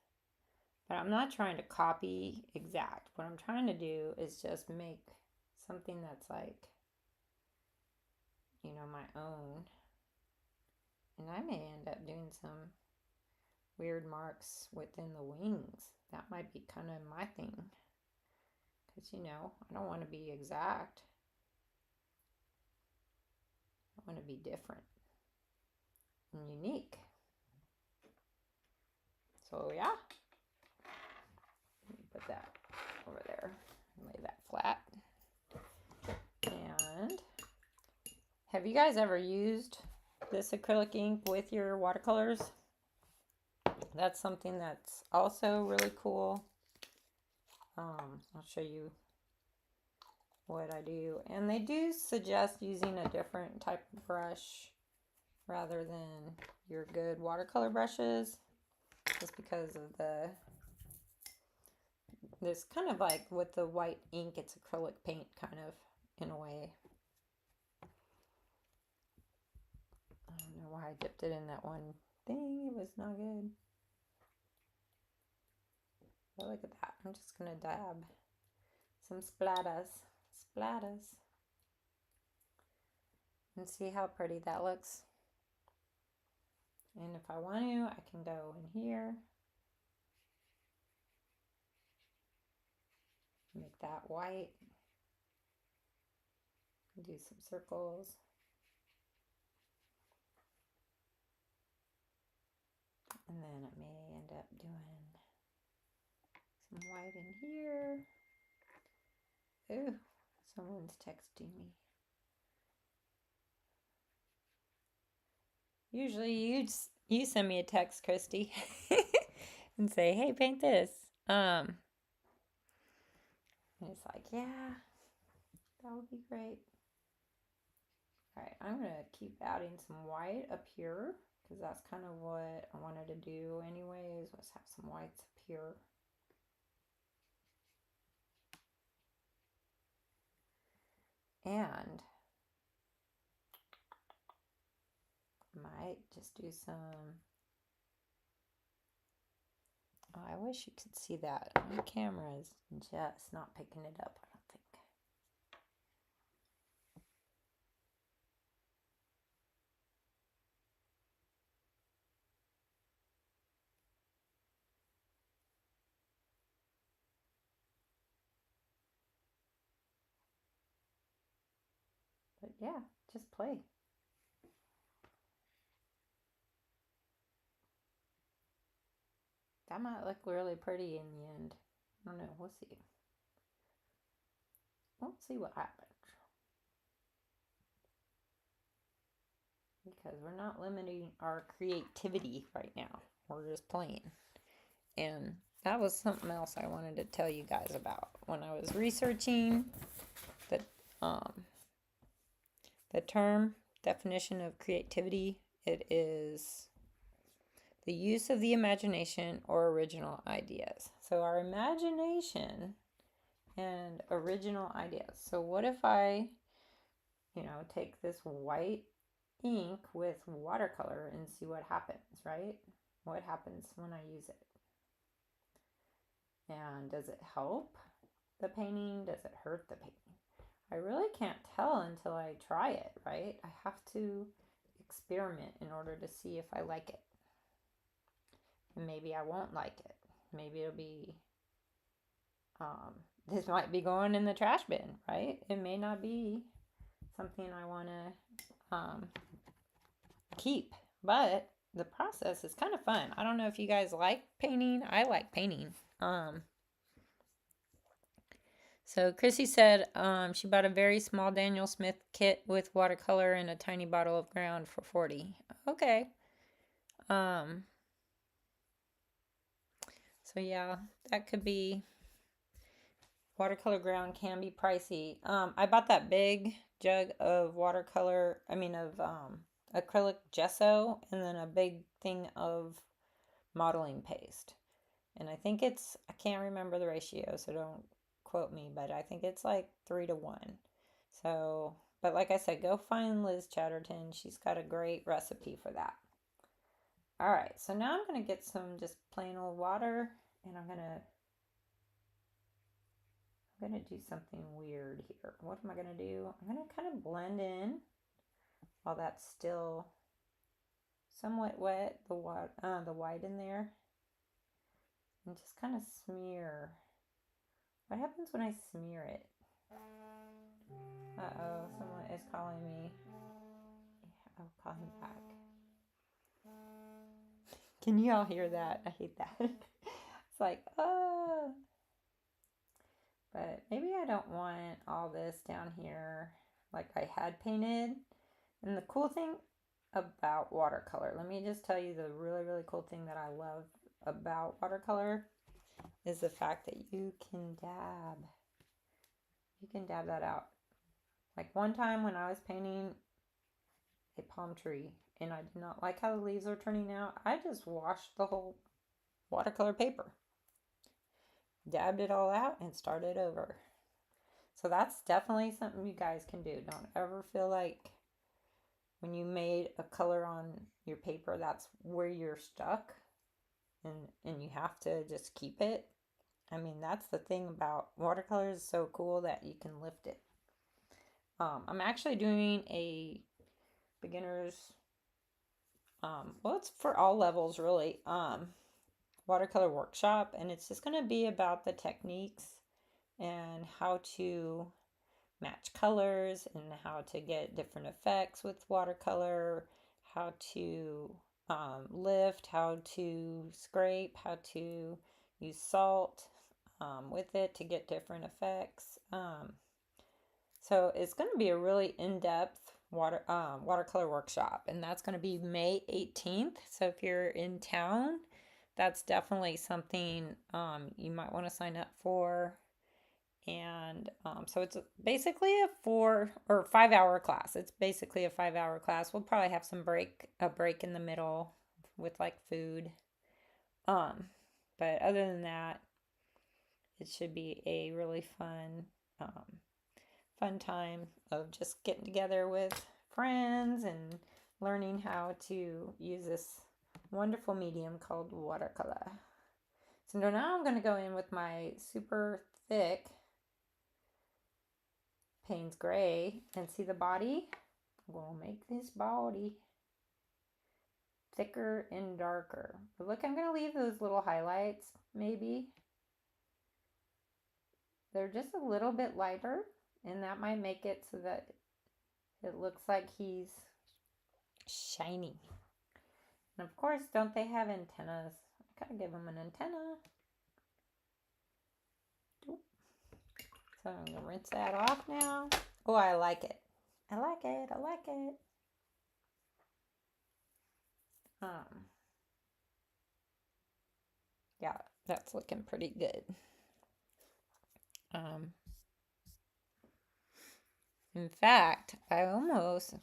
but I'm not trying to copy exact. What I'm trying to do is just make something that's like, my own. And I may end up doing some weird marks within the wings. That might be kind of my thing. Because, I don't want to be exact. I want to be different and unique. So, yeah. Let me put that over there and lay that flat. And have you guys ever used this acrylic ink with your watercolors? That's something that's also really cool. I'll show you what I do. And they do suggest using a different type of brush rather than your good watercolor brushes, just because of this kind of like with the white ink, it's acrylic paint kind of in a way. I don't know why I dipped it in that one thing. It was not good. But look at that. I'm just going to dab some splatters. And see how pretty that looks. And if I want to, I can go in here. Make that white. Do some circles. And then it may end up doing some white in here. Ooh, someone's texting me. Usually you send me a text, Christy, and say, hey, paint this. And it's like, yeah, that would be great. All right, I'm going to keep adding some white up here, because that's kind of what I wanted to do anyways, was have some whites up here. And might just do some, oh, I wish you could see that. My camera is just not picking it up, I don't think. But yeah, just play. That might look really pretty in the end. I don't know, we'll see. We'll see what happens. Because we're not limiting our creativity right now. We're just playing. And that was something else I wanted to tell you guys about. When I was researching the term definition of creativity, it is the use of the imagination or original ideas. So our imagination and original ideas. So what if I, take this white ink with watercolor and see what happens, right? What happens when I use it? And does it help the painting? Does it hurt the painting? I really can't tell until I try it, right? I have to experiment in order to see if I like it. And maybe I won't like it. Maybe it'll be, this might be going in the trash bin, right? It may not be something I want to keep, but the process is kind of fun. I don't know if you guys like painting. I like painting. So Chrissy said she bought a very small Daniel Smith kit with watercolor and a tiny bottle of ground for $40. Okay. So yeah, that could be, watercolor ground can be pricey. I bought that big jug of acrylic gesso, and then a big thing of modeling paste. And I think I can't remember the ratio, so don't quote me, but I think it's like 3-1. So, but like I said, go find Liz Chatterton. She's got a great recipe for that. All right, so now I'm going to get some just plain old water, and I'm going to do something weird here. What am I going to do? I'm going to kind of blend in while that's still somewhat wet, the white in there, and just kind of smear. What happens when I smear it? Uh-oh, someone is calling me. I'll call him back. Can you all hear that? I hate that. It's like, oh. But maybe I don't want all this down here like I had painted. And the cool thing about watercolor, let me just tell you the really, really cool thing that I love about watercolor is the fact that you can dab. You can dab that out. Like one time when I was painting a palm tree and I did not like how the leaves were turning out, I just washed the whole watercolor paper, dabbed it all out, and started over. So that's definitely something you guys can do. Don't ever feel like when you made a color on your paper, that's where you're stuck and you have to just keep it. I mean, that's the thing about watercolors, is so cool that you can lift it. I'm actually doing a beginner's, it's for all levels really, watercolor workshop, and it's just going to be about the techniques and how to match colors and how to get different effects with watercolor, how to lift, how to scrape, how to use salt with it to get different effects. So it's going to be a really in-depth watercolor workshop, and that's going to be May 18th. So if you're in town, that's definitely something you might want to sign up for. And so it's basically a 4 or 5 hour class. It's basically a 5 hour class. We'll probably have a break in the middle with like food. But other than that, it should be a really fun time of just getting together with friends and learning how to use this wonderful medium called watercolor. So now I'm going to go in with my super thick Payne's Gray and see the body. I'm going to make this body thicker and darker. But look, I'm going to leave those little highlights, maybe. They're just a little bit lighter, and that might make it so that it looks like he's shiny. And of course, don't they have antennas? I gotta give him an antenna. So I'm gonna rinse that off now. Oh, I like it. I like it. I like it. Yeah, that's looking pretty good. In fact, I almost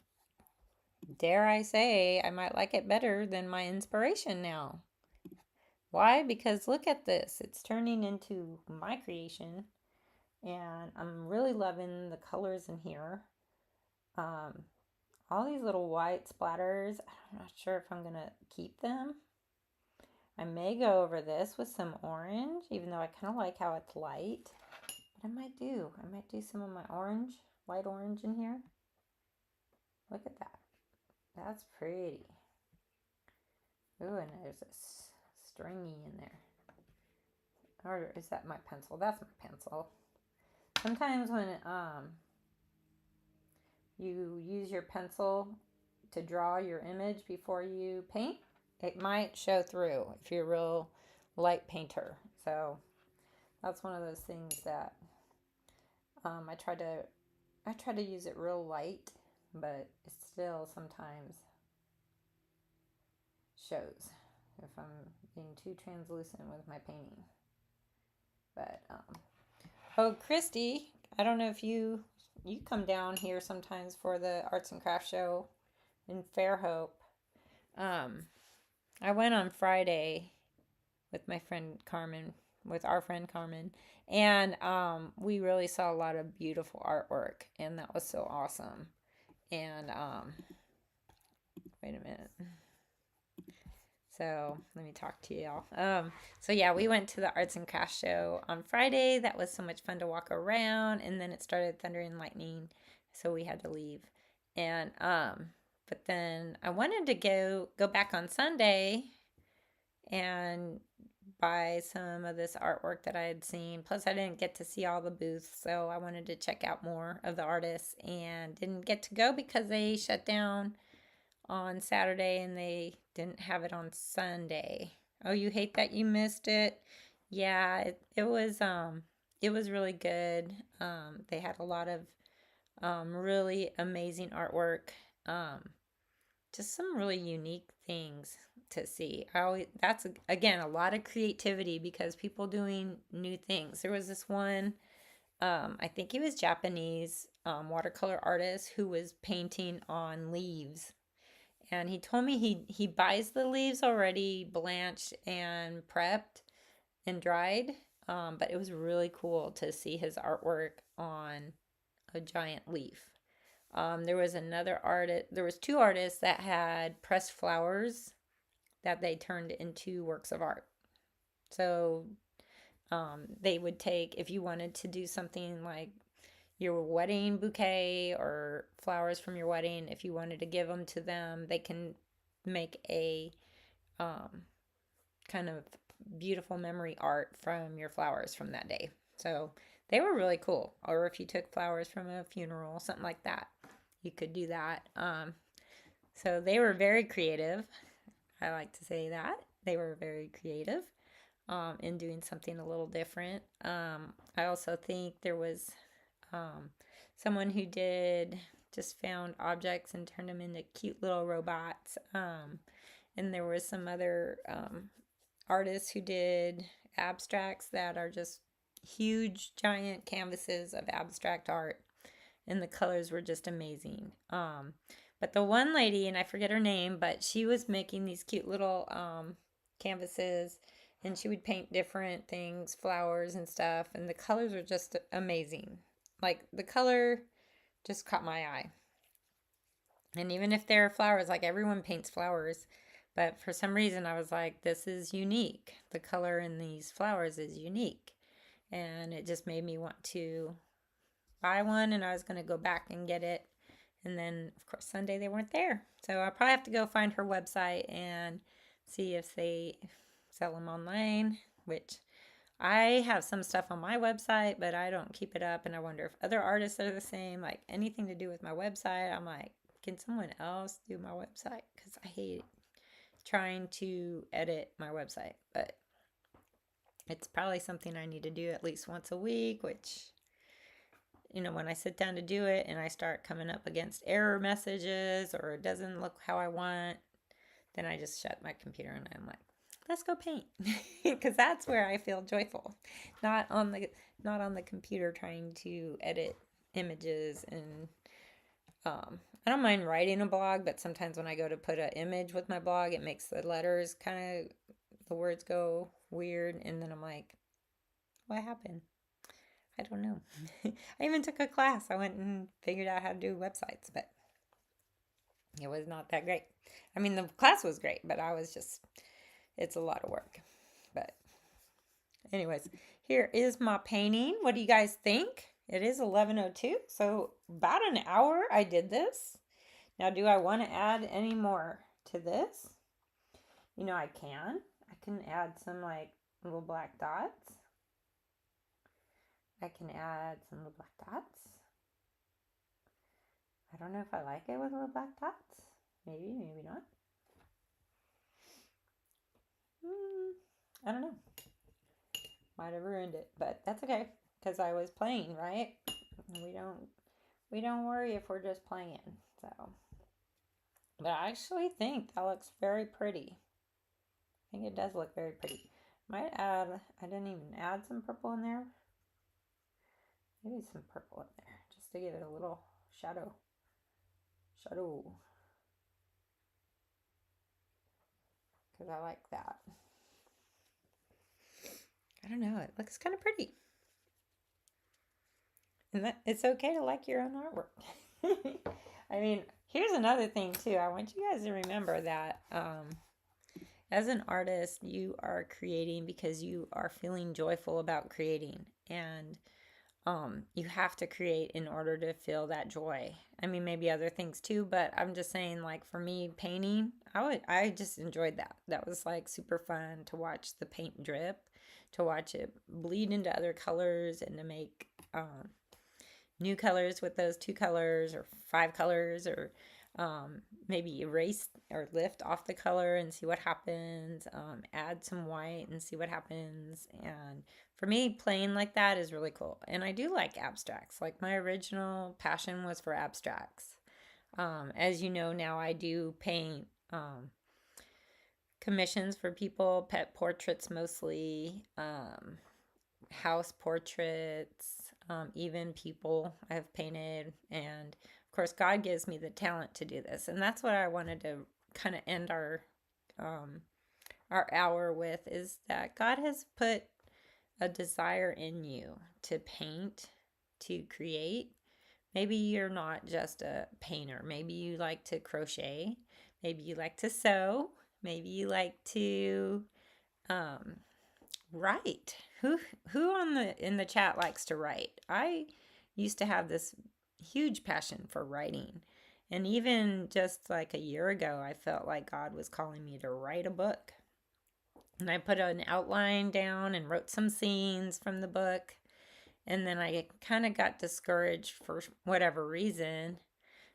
dare I say, I might like it better than my inspiration now. Why? Because look at this. It's turning into my creation, and I'm really loving the colors in here. Um, all these little white splatters, I'm not sure if I'm going to keep them. I may go over this with some orange, even though I kind of like how it's light. But I might do some of my orange, light orange in here. Look at that. That's pretty. Ooh, and there's this stringy in there. Or is that my pencil? That's my pencil. Sometimes when you use your pencil to draw your image before you paint, it might show through if you're a real light painter. So that's one of those things that I try to use it real light, but it still sometimes shows if I'm being too translucent with my painting. But oh, Christy, I don't know if you come down here sometimes for the arts and crafts show in Fairhope. I went on Friday with my friend Carmen, with our friend Carmen, and we really saw a lot of beautiful artwork, and that was so awesome. And wait a minute. So let me talk to y'all. So yeah, we went to the arts and crafts show on Friday. That was so much fun to walk around, and then it started thundering and lightning, so we had to leave. And but then I wanted to go back on Sunday and buy some of this artwork that I had seen. Plus, I didn't get to see all the booths, so I wanted to check out more of the artists, and didn't get to go because they shut down on Saturday and they didn't have it on Sunday. Oh, you hate that you missed it? Yeah, it was really good. They had a lot of really amazing artwork. Just some really unique things to see. That's again a lot of creativity because people doing new things. There was this one, I think he was Japanese watercolor artist who was painting on leaves, and he told me he buys the leaves already blanched and prepped and dried. But it was really cool to see his artwork on a giant leaf. There was another artist. There was two artists that had pressed flowers that they turned into works of art. So they would take, if you wanted to do something like your wedding bouquet or flowers from your wedding, if you wanted to give them to them, they can make a kind of beautiful memory art from your flowers from that day. So they were really cool. Or if you took flowers from a funeral, something like that, you could do that. So they were very creative. I like to say that. They were very creative in doing something a little different. I also think there was someone who did just found objects and turned them into cute little robots. And there was some other artists who did abstracts that are just huge, giant canvases of abstract art. And the colors were just amazing. But the one lady, and I forget her name, but she was making these cute little canvases, and she would paint different things, flowers and stuff, and the colors were just amazing. Like, the color just caught my eye. And even if they're flowers, like everyone paints flowers, but for some reason I was like, this is unique. The color in these flowers is unique. And it just made me want to buy one, and I was going to go back and get it. And then, of course, Sunday they weren't there. So I'll probably have to go find her website and see if they sell them online, which I have some stuff on my website, but I don't keep it up. And I wonder if other artists are the same, like anything to do with my website. I'm like, can someone else do my website? Because I hate trying to edit my website. But it's probably something I need to do at least once a week, which, you know, when I sit down to do it and I start coming up against error messages or it doesn't look how I want, then I just shut my computer and I'm like, let's go paint. Because that's where I feel joyful. Not on the computer trying to edit images and I don't mind writing a blog, but sometimes when I go to put an image with my blog, it makes the letters the words go weird. And then I'm like, what happened? I don't know. I even took a class. I went and figured out how to do websites, but it was not that great. I mean, the class was great, but it's a lot of work. But anyways, here is my painting. What do you guys think? It is 11:02, so about an hour I did this. Now, do I want to add any more to this? I can. I can add some like little black dots. I can add some little black dots. I don't know if I like it with little black dots. Maybe, maybe not. I don't know. Might have ruined it, but that's okay because I was playing, right? We don't worry if we're just playing. So, but I actually think that looks very pretty. I think it does look very pretty. Might add. I didn't even add some purple in there. Maybe some purple in there just to give it a little shadow. Because I like that. I don't know. It looks kind of pretty. And it's okay to like your own artwork. I mean, here's another thing too. I want you guys to remember that as an artist, you are creating because you are feeling joyful about creating. And you have to create in order to feel that joy. I mean, maybe other things too, but I'm just saying, like for me, painting, I just enjoyed that. That was like super fun to watch the paint drip, to watch it bleed into other colors, and to make new colors with those 2 colors or 5 colors, or maybe erase or lift off the color and see what happens, add some white and see what happens. And for me, playing like that is really cool. And I do like abstracts. Like my original passion was for abstracts. As you know, now I do paint commissions for people, pet portraits mostly, house portraits, even people I've painted. And of course, God gives me the talent to do this. And that's what I wanted to kind of end our hour with, is that God has put a desire in you to paint, to create. Maybe you're not just a painter. Maybe you like to crochet. Maybe you like to sew. Maybe you like to write. Who in the chat likes to write? I used to have this huge passion for writing. And even just like a year ago, I felt like God was calling me to write a book. And I put an outline down and wrote some scenes from the book. And then I kind of got discouraged for whatever reason,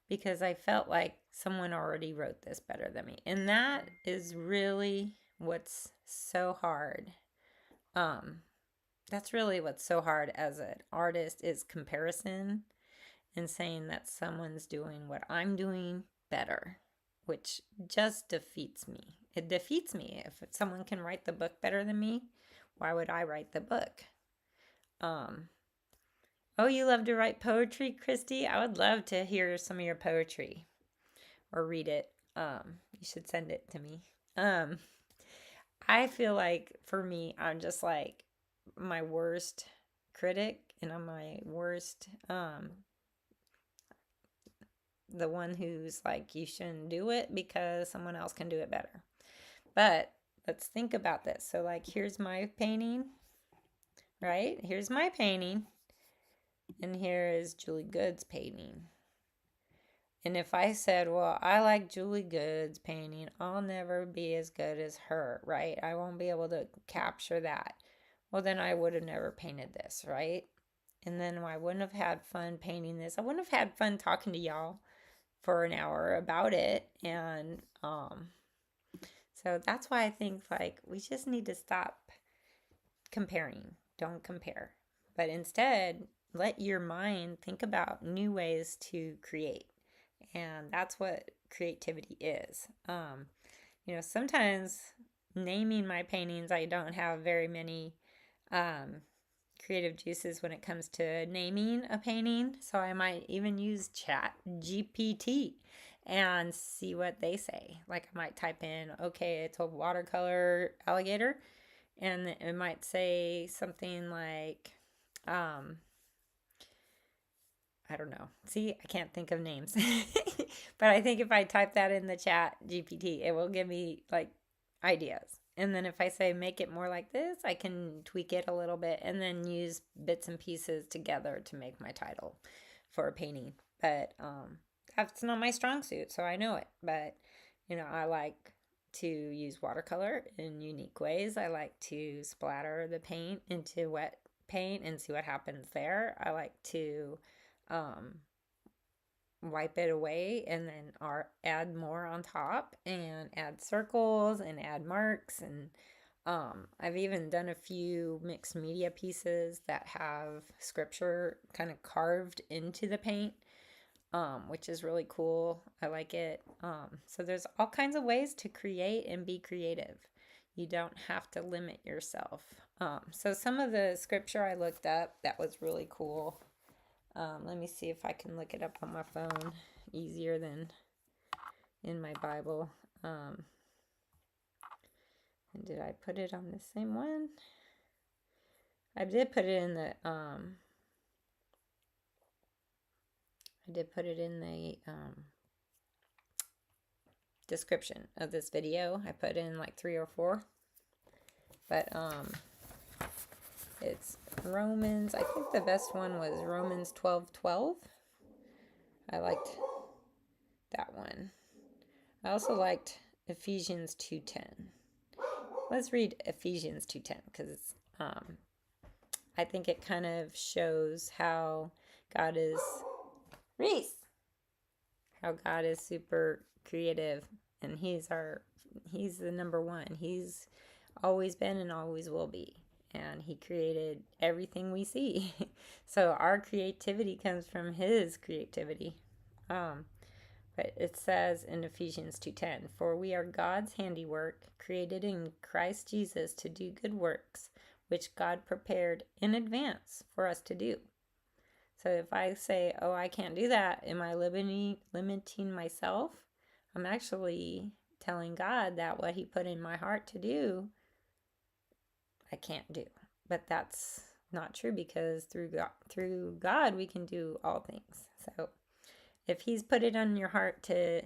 because I felt like someone already wrote this better than me. And that is really what's so hard. That's really what's so hard as an artist, is comparison, and saying that someone's doing what I'm doing better, which just defeats me. It defeats me. If someone can write the book better than me, why would I write the book? Oh, you love to write poetry, Christy? I would love to hear some of your poetry or read it. You should send it to me. I feel like for me, I'm just like my worst critic, and I'm my worst, the one who's like, you shouldn't do it because someone else can do it better. But let's think about this. So like, here's my painting, right? Here's my painting. And here is Julie Good's painting. And if I said, well, I like Julie Good's painting, I'll never be as good as her, right? I won't be able to capture that. Well, then I would have never painted this, right? And then I wouldn't have had fun painting this. I wouldn't have had fun talking to y'all for an hour about it. And so that's why I think like we just need to stop comparing. Don't compare. But instead, let your mind think about new ways to create. And that's what creativity is. Sometimes naming my paintings, I don't have very many creative juices when it comes to naming a painting. So I might even use Chat GPT and see what they say. Like I might type in, okay, it's a watercolor alligator, and it might say something like, I don't know. See, I can't think of names. But I think if I type that in the Chat GPT, it will give me like ideas. And then if I say make it more like this, I can tweak it a little bit and then use bits and pieces together to make my title for a painting. But that's not my strong suit, so I know it. But I like to use watercolor in unique ways. I like to splatter the paint into wet paint and see what happens there. I like to wipe it away and then add more on top and add circles and add marks. And I've even done a few mixed media pieces that have scripture kind of carved into the paint, which is really cool. I like it. So there's all kinds of ways to create and be creative. You don't have to limit yourself. So some of the scripture I looked up that was really cool. Let me see if I can look it up on my phone easier than in my Bible. And did I put it on the same one? I did put it in the description of this video. I put in like 3 or 4. But it's Romans. I think the best one was Romans 12:12. I liked that one. I also liked Ephesians 2:10. Let's read Ephesians 2:10 because I think it kind of shows how God is how God is super creative, and he's the number one. He's always been and always will be. And he created everything we see. So our creativity comes from his creativity. But it says in Ephesians 2:10, for we are God's handiwork, created in Christ Jesus to do good works, which God prepared in advance for us to do. So if I say, oh, I can't do that, am I limiting myself? I'm actually telling God that what he put in my heart to do, I can't do. But that's not true, because through God we can do all things. So if he's put it on your heart to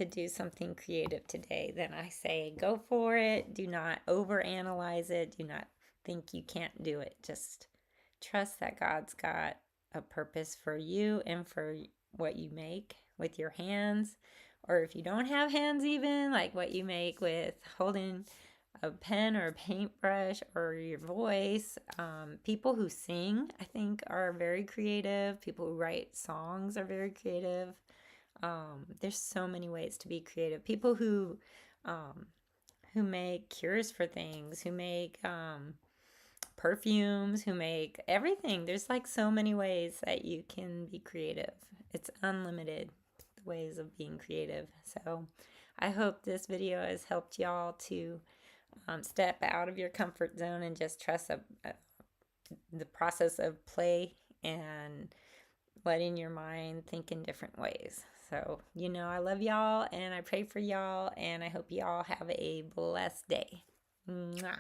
do something creative today, then I say go for it. Do not overanalyze it. Do not think you can't do it. Just trust that God's got a purpose for you and for what you make with your hands. Or if you don't have hands, even like what you make with holding a pen or a paintbrush or your voice. People who sing, I think, are very creative. People who write songs are very creative. There's so many ways to be creative. People who make cures for things, who make perfumes, who make everything. There's like so many ways that you can be creative. It's unlimited, the ways of being creative. So I hope this video has helped y'all to step out of your comfort zone and just trust the process of play and letting your mind think in different ways. So, I love y'all and I pray for y'all, and I hope y'all have a blessed day. Mwah.